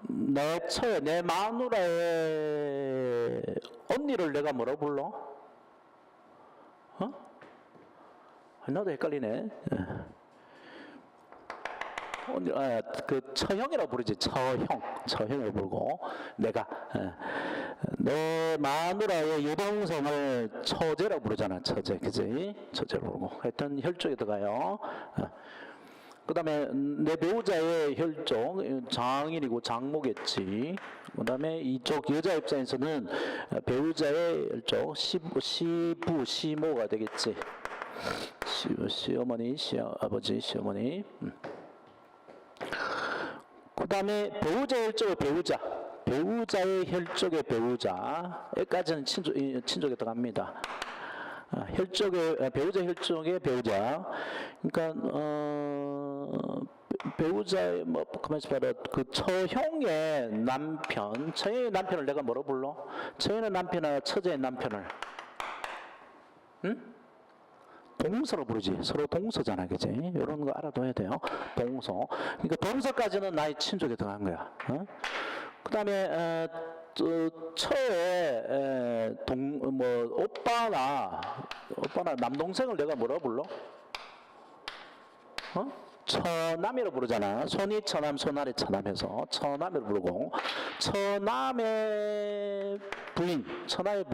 내 처의, 내 마누라의 언니를 내가 뭐라고 불러? 나도 헷갈리네. 그 처형이라고 부르지. 처형을 부르고 내가 내 마누라의 여동생을 처제라고 부르잖아. 처제, 그지? 처제라고 부르고 하여튼 혈족이 들어가요. 그 다음에 내 배우자의 혈족 장인이고 장모겠지. 그 다음에 이쪽 여자 입장에서는 배우자의 혈족 시부 시모가 되겠지. 시어머니, 시아버지, 시어머니. 그 다음에 배우자의 혈족의 배우자의 혈족의 배우자까지는 친족에 들어갑니다. 혈족의 배우자 혈족의 배우자. 그러니까 배우자의 가만있어 봐라. 그 처형의 남편, 처형의 남편을 내가 뭐로 불러? 처형의 남편이나 처제의 남편을, 응? 동서로 부르지. 서로 동서잖아, 그지? 이런 거 알아둬야 돼요. 동서. 그러니까 동서까지는 나의 친족에 들어간 거야. 그 다음에 처에 오빠나 남동생을 내가 뭐라 불러? 처남이라고 부르잖아. 손이 처남, 손아래 처남해서 처남이라고 부르고, 처남의 부인, 처남의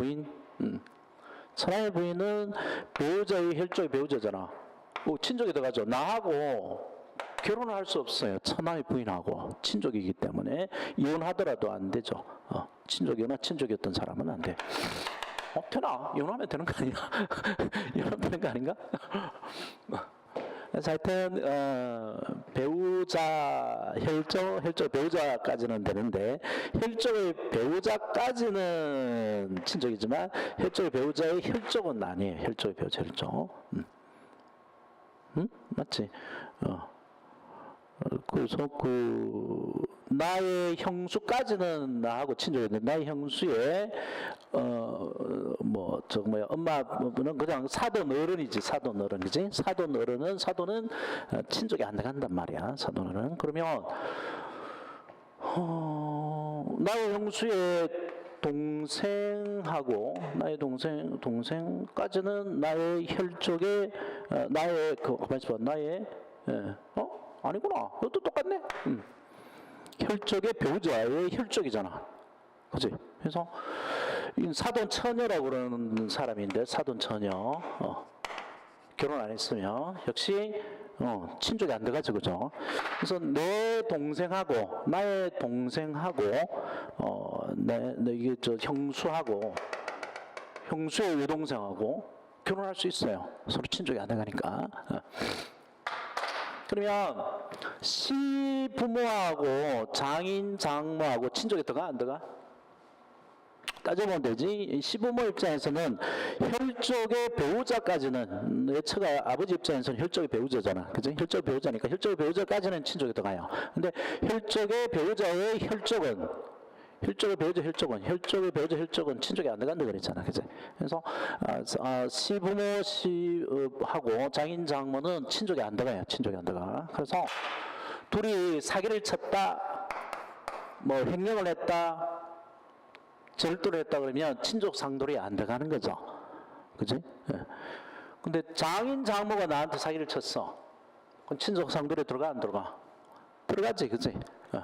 부인은 배우자의 혈족의 배우자잖아. 친족이 들어가죠. 나하고 결혼을 할 수 없어요. 처남의 부인하고 친족이기 때문에 이혼하더라도 안 되죠. 친족이거나 친족이었던 사람은 안 돼. 되나? 이혼하면 되는 거 아니야? 이혼하면 되는 거 아닌가? 그래서 하여튼 배우자 혈족 배우자까지는 되는데, 혈족의 배우자까지는 친족이지만 혈족의 배우자의 혈족은 아니에요. 혈족의 배우자 혈족. 맞지? 그래서 나의 형수까지는 나하고 친족인데, 나의 형수의 엄마는 그냥 사돈 어른이지. 사돈 어른, 그지? 사돈은 친족이 안 들어간단 말이야. 사돈은. 그러면 나의 형수의 동생하고 나의 동생까지는 나의 혈족의 나의 아니구나. 이것도 똑같네. 혈족의 배우자의 혈족이잖아. 그치? 그래서 사돈 처녀라고 그러는 사람인데, 사돈 처녀 결혼 안 했으면 역시 친족이 안 들어가죠, 그죠? 그래서 내 동생하고 나의 동생하고 이게 형수하고 형수의 여동생하고 결혼할 수 있어요. 서로 친족이 안 들어가니까. 그러면 시부모하고 장인, 장모하고 친족이 들어가 안 들어가? 따져보면 되지. 시부모 입장에서는 혈족의 배우자까지는, 내 처가 아버지 입장에서는 혈족의 배우자잖아, 그지? 혈족의 배우자니까 혈족의 배우자까지는 친족이 들어가요. 근데 혈족의 배우자의 혈족의 배우자 혈족은 친족이 안 들어간다 그랬잖아, 그지? 그래서 시부모하고 장인, 장모는 친족이 안 들어가요. 친족이 안 들어가. 그래서 둘이 사기를 쳤다, 횡령을 했다, 절도를 했다 그러면 친족 상돌이 안 들어가는 거죠, 그지? 근데 장인, 장모가 나한테 사기를 쳤어. 그럼 친족 상돌이 들어가 안 들어가? 들어가지, 그지?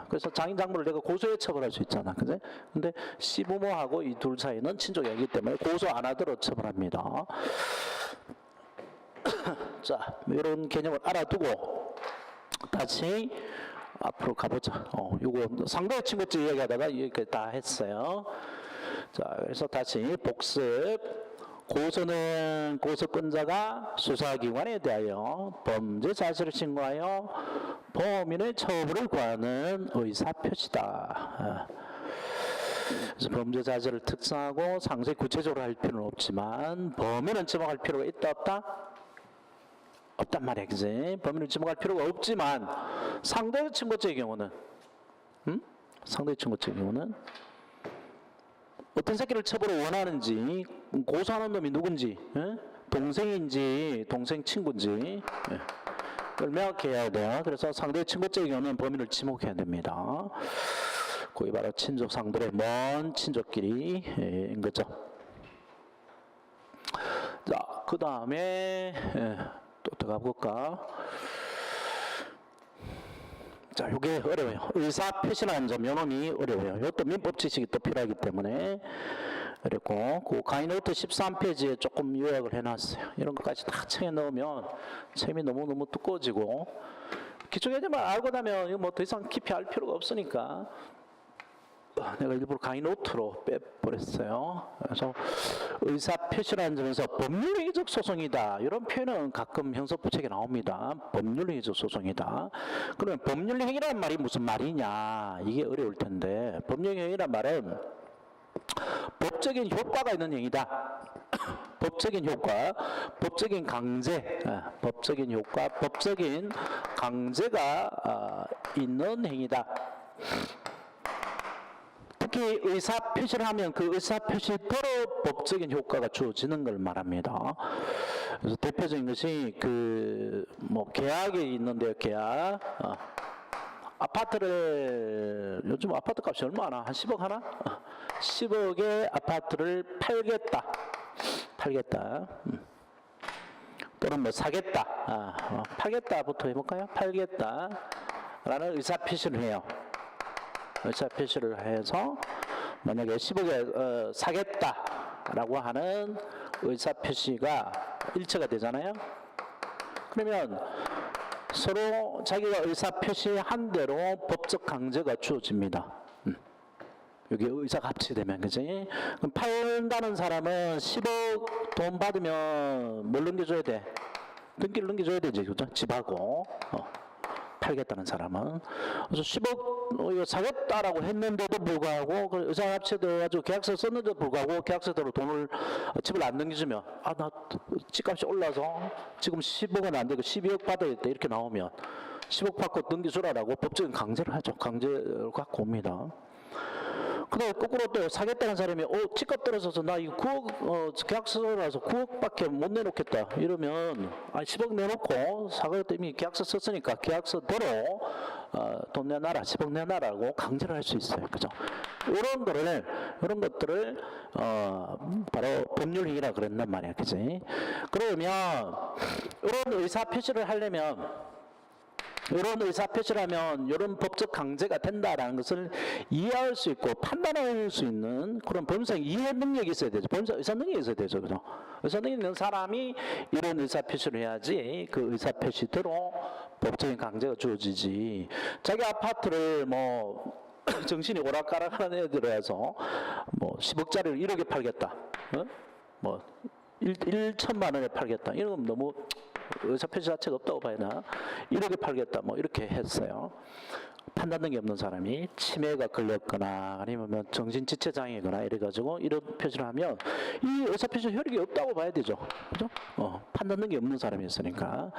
그래서 장인, 장모를 내가 고소해 처벌할 수 있잖아, 그지? 근데 시부모하고 이 둘 사이는 친족이 아니기 때문에 고소 안 하도록 처벌합니다. 자, 이런 개념을 알아두고 다시 앞으로 가보자. 요거 상대 친구들 이야기하다가 여기까지 다 했어요. 자, 그래서 다시 복습. 고소는 고소권자가 수사기관에 대하여 범죄 사실을 신고하여 범인의 처벌을 구하는 의사표시다. 그래서 범죄 자체를 특성하고 상세히 구체적으로 할 필요는 없지만 범인은 지목할 필요가 있다 없다? 없단 말이야, 그지? 범인을 지목할 필요가 없지만 상대 친고죄의 경우는 상대 친고죄의 경우는 어떤 새끼를 처벌을 원하는지 고소하는 놈이 누군지 동생인지 동생 친구인지 그걸 명확히 해야 돼요. 그래서 상대 친고죄의 경우는 범인을 지목해야 됩니다. 거기 바로 친족 상들의 먼 친족끼리인 거죠. 자, 그 다음에 또 들어가 볼까? 자, 이게 어려워요. 의사표시라는 점, 요놈이 어려워요. 이것도 민법 지식이 또 필요하기 때문에 어렵고, 그 가이노트 13페이지에 조금 요약을 해놨어요. 이런 것까지 다 책에 넣으면 책이 너무너무 두꺼워지고, 기초 개념을 알고 나면 이거 뭐 더 이상 깊이 알 필요가 없으니까 내가 일부러 가이노트로 빼버렸어요. 그래서 의사표시라는 점에서 법률행위적 소송이다, 이런 표현은 가끔 형사법 책에 나옵니다. 법률행위적 소송이다. 그러면 법률행위라는 말이 무슨 말이냐, 이게 어려울 텐데, 법률행위란 말은 법적인 효과가 있는 행위다. 법적인 효과, 법적인 강제, 법적인 효과, 법적인 강제가 있는 행위다. 특히 의사표시를 하면 그 의사표시대로 법적인 효과가 주어지는 걸 말합니다. 그래서 대표적인 것이 뭐 계약이 있는데요. 계약. 아파트를, 요즘 아파트 값이 얼마나? 한 10억 하나? 10억의 아파트를 팔겠다. 또는 뭐 사겠다. 팔겠다부터 해볼까요? 팔겠다. 라는 의사표시를 해요. 의사표시를 해서 만약에 10억에 사겠다라고 하는 의사표시가 일치가 되잖아요. 그러면 서로 자기가 의사표시한 대로 법적 강제가 주어집니다. 여기 의사가 합치되면, 그지? 그럼 팔다는 사람은 10억 돈 받으면 뭘 넘겨줘야 돼? 등기를 넘겨줘야 되지, 그죠? 집하고. 팔겠다는 사람은. 그래서 10억 이거 사겠다라고 했는데도 불구하고 그 의사 합체돼가지고 계약서 썼는데도 불구하고 계약서대로 집을 안 넘겨주면, 나 집값이 올라서 지금 10억은 안 되고 12억 받아야겠다, 이렇게 나오면 10억 받고 넘겨주라라고 법적인 강제를 하죠. 강제를 갖고 옵니다. 근데 거꾸로 또 사겠다는 사람이 집값 떨어져서 나 이거 9억 계약서라서 9억밖에 못 내놓겠다 이러면 10억 내놓고 사겠다, 이미 계약서 썼으니까 계약서대로 돈 내놔라, 10억 내놔라고 강제를 할 수 있어요. 그죠? 이런 것들을 바로 법률행위라 그랬단 말이야. 그지? 그러면 이런 의사표시를 하려면, 이런 의사표시라면 이런 법적 강제가 된다라는 것을 이해할 수 있고 판단할 수 있는 그런 법률상 이해 능력이 있어야 되죠. 법률상 의사 능력이 있어야 되죠. 그죠? 의사 능력 있는 사람이 이런 의사표시를 해야지 그 의사표시대로 법적인 강제가 주어지지. 자기 아파트를 뭐 정신이 오락가락하는 애들에서 뭐 10억짜리를 1억에 팔겠다, 뭐 1천만 원에 팔겠다, 이런 건 너무 의사표시 자체가 없다고 봐야 되나? 1억에 팔겠다, 뭐 이렇게 했어요. 판단 능력이 없는 사람이 치매가 걸렸거나 아니면 정신지체장애거나 이래가지고 이런 표시를 하면 이 의사표시 효력이 없다고 봐야 되죠. 그죠? 판단 능력이 없는 사람이었으니까.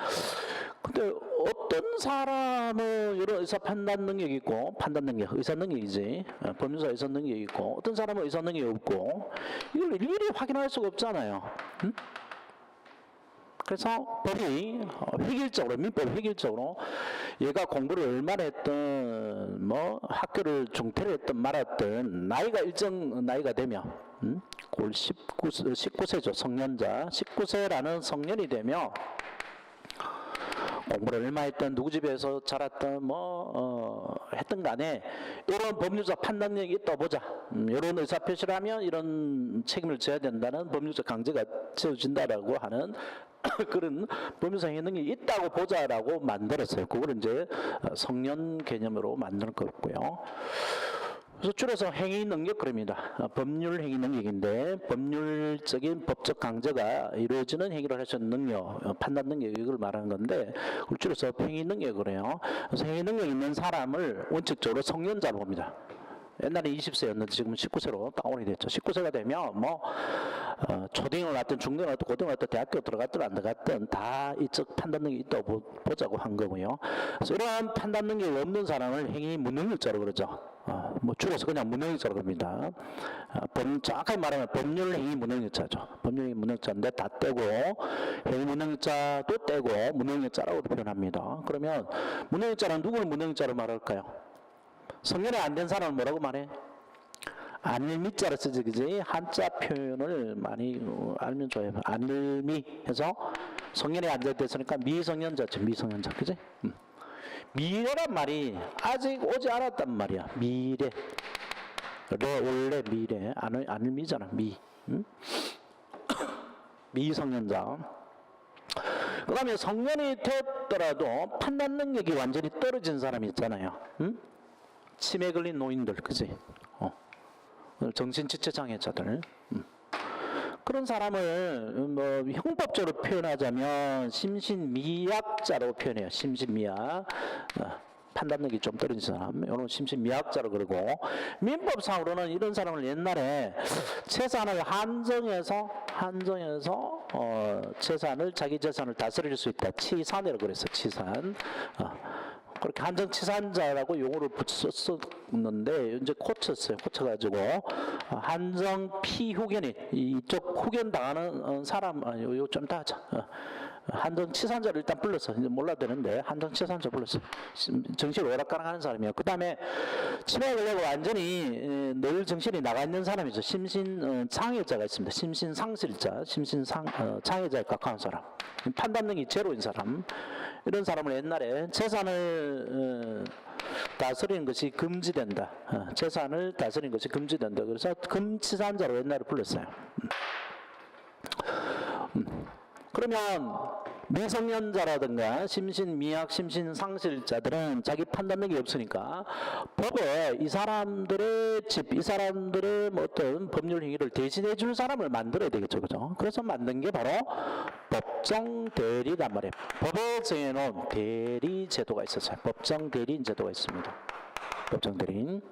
근데 어떤 사람은 이런 의사 판단 능력이 있고, 판단 능력, 의사 능력이지, 법률사 의사 능력이 있고, 어떤 사람은 의사 능력이 없고, 이걸 일일이 확인할 수가 없잖아요. 응? 그래서 법이 획일적으로, 민법 획일적으로 얘가 공부를 얼마나 했든, 뭐 학교를 중퇴를 했든 말았든 나이가 일정 나이가 되면, 19세죠. 성년자. 19세라는 성년이 되면 공부를 얼마 했든 누구 집에서 자랐든 했든 간에 이런 법률적 판단력이 있다 보자. 이런 의사표시를 하면 이런 책임을 져야 된다는 법률적 강제가 지어진다라고 하는 그런 법률상 행위능력이 있다고 보자라고 만들었어요. 그걸 이제 성년 개념으로 만드는 거고요. 그래서 줄여서 행위능력 그럽니다. 법률 행위능력인데 법률적인 법적 강제가 이루어지는 행위를 할 수 있는 능력, 판단 능력, 이걸 말하는 건데 그걸 줄여서 행위능력 그래요. 그래서 행위능력 있는 사람을 원칙적으로 성년자로 봅니다. 옛날에 20세였는데 지금은 19세로 다운이 됐죠. 19세가 되면 뭐 초등을 갔든 중등을 갔든 고등을 갔든 대학교 들어갔든 안 들어갔든 다 이쪽 판단 능력이 있다고 보자고 한 거고요. 그래서 이러한 판단 능력이 없는 사람을 행위 무능력자로 그러죠. 뭐 줄여서 그냥 무능력자로 그럽니다. 정확하게 말하면 법률 행위 무능력자죠. 법률 행위 무능력자인데 다 떼고 행위 무능력자도 떼고 무능력자라고 표현합니다. 그러면 무능력자는 누구를 무능력자로 말할까요? 성년이 안 된 사람은 뭐라고 말해? 안일미자로 쓰지, 그지? 한자 표현을 많이 알면 좋아요. 안일미 해서 성년이 안 됐으니까 미성년자죠. 미성년자, 그지? 미래란 말이 아직 오지 않았단 말이야. 미래. 원래 미래. 안일미잖아. 미성년자. 그 다음에 성년이 됐더라도 판단 능력이 완전히 떨어진 사람이 있잖아요. 치매 걸린 노인들, 그지? 정신지체장애자들. 그런 사람을 뭐 형법적으로 표현하자면 심신미약자로 표현해요. 심신미약. 판단력이 좀 떨어진 사람, 이런 심신미약자로 그러고, 민법상으로는 이런 사람을 옛날에 재산을 한정해서 재산을, 자기 재산을 다스릴 수 있다. 치산이라고 그랬어. 치산. 그렇게 한정치산자라고 용어를 썼었는데 이제 고쳐가지고 한정 피후견인, 이쪽 후견 당하는 사람, 요 좀 더 하자. 한정치산자를 일단 불렀어. 이제 몰라도 되는데 한정치산자 불렀어. 정신이 오락가락하는 사람이야. 그 다음에 치매에 걸려고 완전히 늘 정신이 나가 있는 사람이죠. 심신장애자가 있습니다. 심신상실자, 장애자에 가까운 사람, 판단능이 제로인 사람. 이런 사람을 옛날에 재산을 다스리는 것이 금지된다. 재산을 다스리는 것이 금지된다. 그래서 금치산자로 옛날에 불렀어요. 그러면 미성년자라든가 심신미약, 심신상실자들은 자기 판단력이 없으니까 법에 이 사람들의 이 사람들의 뭐 어떤 법률 행위를 대신해 줄 사람을 만들어야 되겠죠. 그죠? 그래서 만든 게 바로 법정대리란 말이에요. 법에 정해놓은 대리제도가 있었어요. 법정대리인 제도가 있습니다. 법정대리인.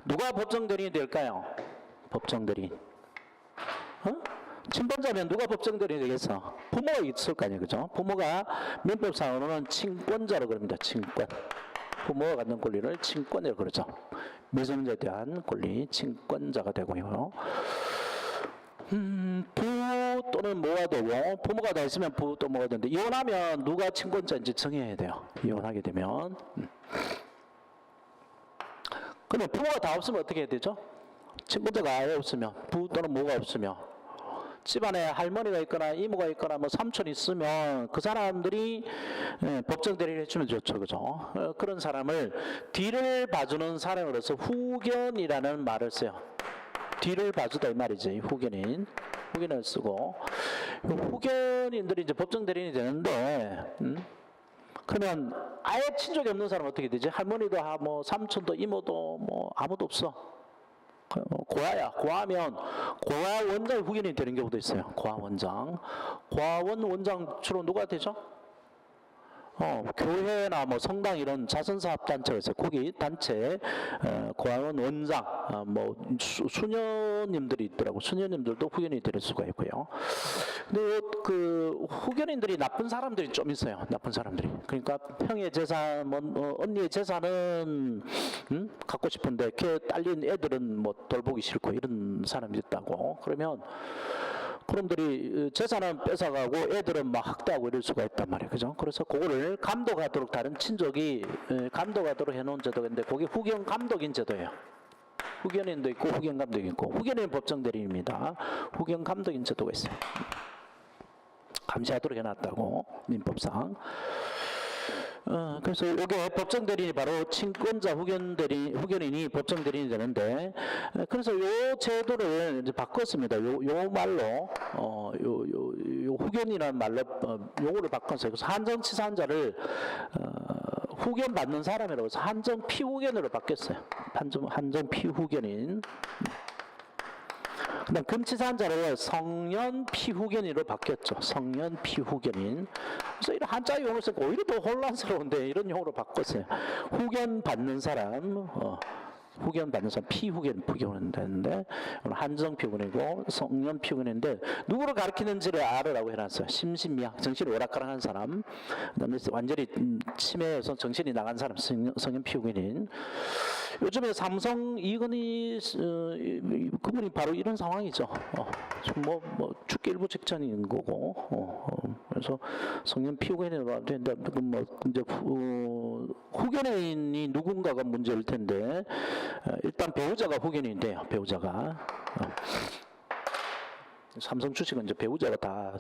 누가 법정대리인이 될까요? 법정대리인. 친권자면 누가 법정대리인이 되겠어? 부모가 있을 거 아니에요. 그죠? 부모가 민법상으로는 친권자로 그럽니다. 친권. 부모가 갖는 권리를 친권이라고 그러죠. 미성년자에 대한 권리, 친권자가 되고요. 부 또는 뭐가 되고, 부모가 다 있으면 부 또 뭐가 되는데, 이혼하면 누가 친권자인지 정해야 돼요. 이혼하게 되면. 그러면 부모가 다 없으면 어떻게 해야 되죠? 친권자가 아예 없으면, 부 또는 뭐가 없으면, 집안에 할머니가 있거나 이모가 있거나 뭐 삼촌이 있으면 그 사람들이 법정대리를 해주면 좋죠. 그죠? 그런 사람을 뒤를 봐주는 사람으로서 후견이라는 말을 써요. 뒤를 봐주다 이 말이지. 후견을 쓰고, 후견인들이 이제 법정대리인이 되는데, 그러면 아예 친족이 없는 사람은 어떻게 되지? 할머니도 뭐 삼촌도 이모도 뭐 아무도 없어. 고아야. 고아면 고아 원장 후견이 되는 경우도 있어요. 고아 원장. 고아원 원장 주로 누가 되죠? 교회나 뭐 성당 이런 자선사업단체가 있어요. 거기 단체 고아원 원장, 뭐 수녀님들이 있더라고. 수녀님들도 후견이 될 수가 있고요. 근데 그 후견인들이 나쁜 사람들이 좀 있어요. 나쁜 사람들이. 그러니까 형의 재산, 뭐 언니의 재산은 갖고 싶은데 걔 딸린 애들은 뭐 돌보기 싫고 이런 사람이 있다고. 그러면 그놈들이 재산은 뺏어가고 애들은 막 학대하고 이럴 수가 있단 말이에요. 그죠? 그래서 그거를 감독하도록 다른 친족이 감독하도록 해놓은 제도가 있는데 그게 후견 감독인 제도예요. 후견인도 있고 후견 감독이 있고, 후견인은 법정대리인입니다. 후견 감독인 제도가 있어요. 감시하도록 해놨다고, 민법상. 그래서 이게 법정대리인이 바로 친권자 후견인이 법정대리인이 되는데, 그래서 요 제도를 이제 바꿨습니다. 요 말로, 요 후견이라는 말로 용어를 바꿨어요. 그래서 한정치산자를 후견 받는 사람이라고 해서 한정 피후견으로 바뀌었어요. 한정 피후견인. 그다음 금치산자를 성년 피후견인으로 바뀌었죠. 성년 피후견인. 그래서 이런 한자 용어를 쓰고 오히려 더 혼란스러운데 이런 용어로 바꿨어요. 후견 받는 사람, 후견 받는 사람 피후견 부견은 되는데 한정 피후견이고 성년 피후견인데 누구를 가리키는지를 알으라고 해놨어요. 심신미약 정신이 오락가락한 사람, 그다음에 완전히 치매여서 정신이 나간 사람 성년 피후견인. 요즘에 삼성 이건희 그분이 바로 이런 상황이죠. 뭐 죽기 일부 직전인 거고. 그래서 성년 피후견이라고 하는데 뭐 이제 후견인이 누군가가 문제일 텐데 일단 배우자가 후견인데요. 배우자가 삼성 주식은 이제 배우자가 다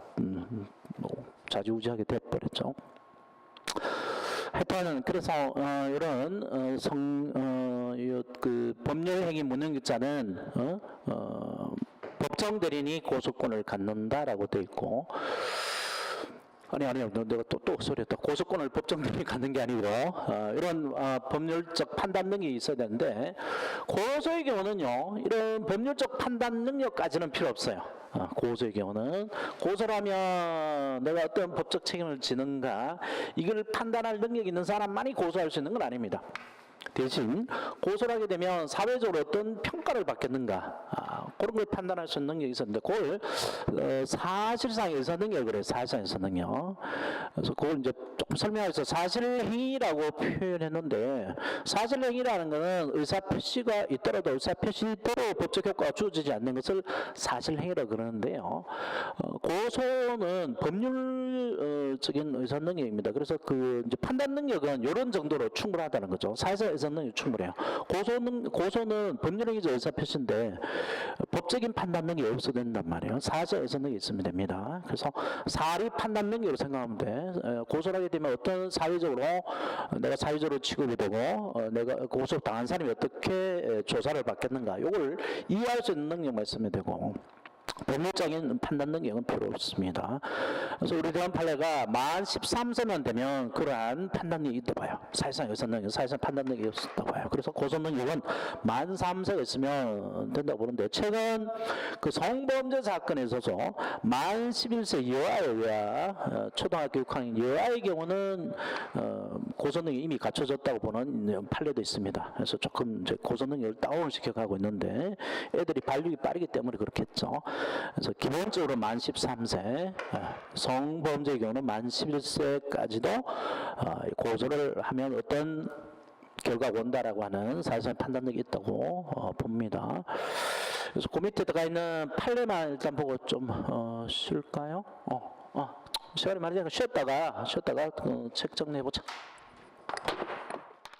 좌지우지하게 돼버렸죠. 하여튼 그래서 이런 그 법률 행위 무능력자는 법정 대리인이 고소권을 갖는다라고 돼 있고. 아니요. 내가 또 소리했다. 고소권을 법정 대리인이 갖는 게 아니고 이런 법률적 판단 능력이 있어야 되는데 고소의 경우는요. 이런 법률적 판단 능력까지는 필요 없어요. 고소의 경우는 고소를 하면 내가 어떤 법적 책임을 지는가 이걸 판단할 능력이 있는 사람만이 고소할 수 있는 건 아닙니다. 대신 고소를 하게 되면 사회적으로 어떤 평가를 받겠는가 그런 걸 판단할 수 있는 능력이 있었는데 그걸 사실상의 의사능력을 그래요. 사실상의 의사능력. 그래서 그걸 이제 조금 설명해서 사실행위라고 표현했는데 사실행위라는 것은 의사표시가 있더라도 의사표시대로 법적 효과가 주어지지 않는 것을 사실행위라고 그러는데요. 고소는 법률적인 의사능력입니다. 그래서 그 이제 판단 능력은 이런 정도로 충분하다는 거죠. 사회적 의사능력이 충분해요. 고소는 법률행위적 의사표시인데 법적인 판단 능력이 없어도 된단 말이에요. 사회적 의사능력이 있으면 됩니다. 그래서 사리 판단 능력으로 생각하면 돼. 고소를 하게 되면 어떤 사회적으로 내가 사회적으로 취급이 되고 내가 고소 당한 사람이 어떻게 조사를 받겠는가 이걸 이해할 수 있는 능력만 있으면 되고 법률적인 판단 능력은 필요 없습니다. 그래서 우리 대한 판례가 만 13세만 되면 그러한 판단력이 있다 봐요. 사실상 의사능력, 사실상 판단력이 없었다 봐요. 그래서 고소능력은 만 3세가 있으면 된다고 보는데 최근 그 성범죄 사건에 있어서 만 11세 여아와 초등학교 6학년 여아의 경우는 고소능력이 이미 갖춰졌다고 보는 판례도 있습니다. 그래서 조금 이제 고소능력을 다운을 시켜가고 있는데 애들이 발육이 빠르기 때문에 그렇겠죠. 그래서 기본적으로 만 13세, 성범죄의 경우는 만 11세까지도 고소를 하면 어떤 결과가 온다라고 하는 사회적인 판단력이 있다고 봅니다. 그래서 그 밑에 들어가 있는 판례만 일단 보고 좀 쉴까요? 시간이 많이 되니까 쉬었다가 책 정리해보자.